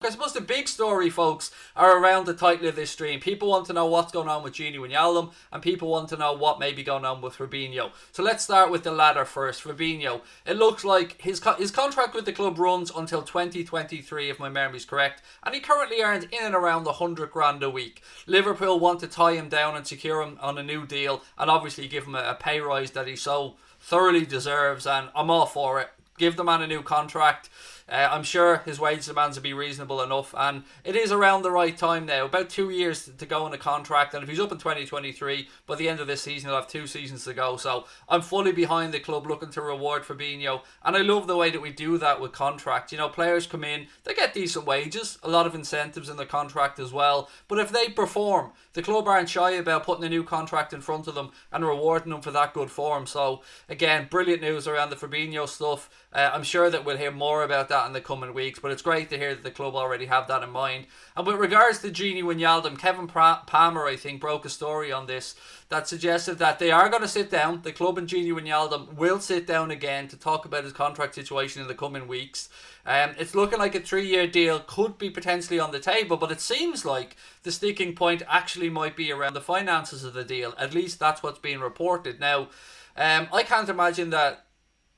I suppose the big story, folks, are around the title of this stream. People want to know what's going on with Gini Wijnaldum, and people want to know what may be going on with Fabinho. So let's start with the latter first. Fabinho, it looks like his contract with the club runs until 2023, if my memory's correct, and he currently earns in and around 100 grand a week. Liverpool want to tie him down and secure him on a new deal, and obviously give him a pay rise that he so thoroughly deserves, and I'm all for it. Give the man a new contract. I'm sure his wage demands will be reasonable enough, and it is around the right time now. About 2 years to go on a contract, and if he's up in 2023, by the end of this season, he'll have 2 seasons to go. So I'm fully behind the club looking to reward Fabinho, and I love the way that we do that with contracts. You know, players come in, they get decent wages, a lot of incentives in the contract as well, but if they perform, the club aren't shy about putting a new contract in front of them and rewarding them for that good form. So again, brilliant news around the Fabinho stuff. I'm sure that we'll hear more about that in the coming weeks, but it's great to hear that the club already have that in mind. And with regards to Gini Wijnaldum, Kevin Palmer, I think, broke a story on this that suggested that they are going to sit down. The club and Gini Wijnaldum will sit down again to talk about his contract situation in the coming weeks. It's looking like a 3-year deal could be potentially on the table, but it seems like the sticking point actually might be around the finances of the deal. At least that's what's being reported. Now, I can't imagine that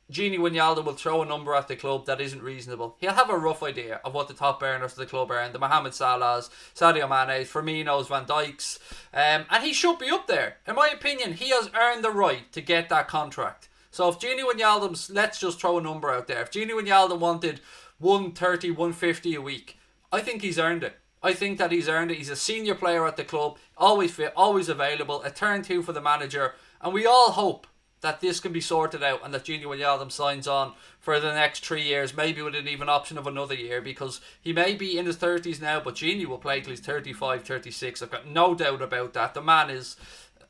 Gini Wijnaldum will throw a number at the club that isn't reasonable. He'll have a rough idea of what the top earners of the club earn. The Mohamed Salahs, Sadio Mane's, Firmino's, Van Dijk's. And he should be up there. In my opinion, he has earned the right to get that contract. So if Gini Wijnaldum's, let's just throw a number out there. If Gini Wijnaldum wanted 130, 150 a week, I think he's earned it. I think that he's earned it. He's a senior player at the club, always fit, always available, a turn two for the manager. And we all hope that this can be sorted out and that Gini Wijnaldum signs on for the next 3 years, maybe with an even option of another year, because he may be in his 30s now, but Gini will play till he's 35, 36. I've got no doubt about that. The man is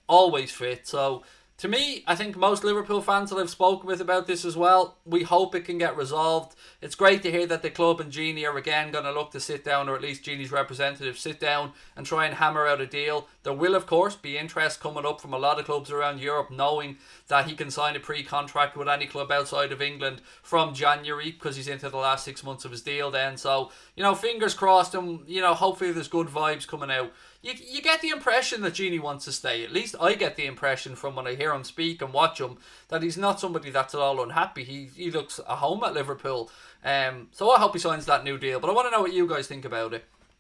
always fit. So to me, I think most Liverpool fans that I've spoken with about this as well, we hope it can get resolved. It's great to hear that the club and Gini are again going to look to sit down, or at least Gini's representatives sit down and try and hammer out a deal. There will, of course, be interest coming up from a lot of clubs around Europe, knowing that he can sign a pre-contract with any club outside of England from January, because he's into the last 6 months of his deal then. So, you know, fingers crossed, and, you know, hopefully there's good vibes coming out. You get the impression that Gini wants to stay. At least I get the impression from when I hear him speak and watch him that he's not somebody that's at all unhappy. He looks at home at Liverpool. So I hope he signs that new deal. But I want to know what you guys think about it.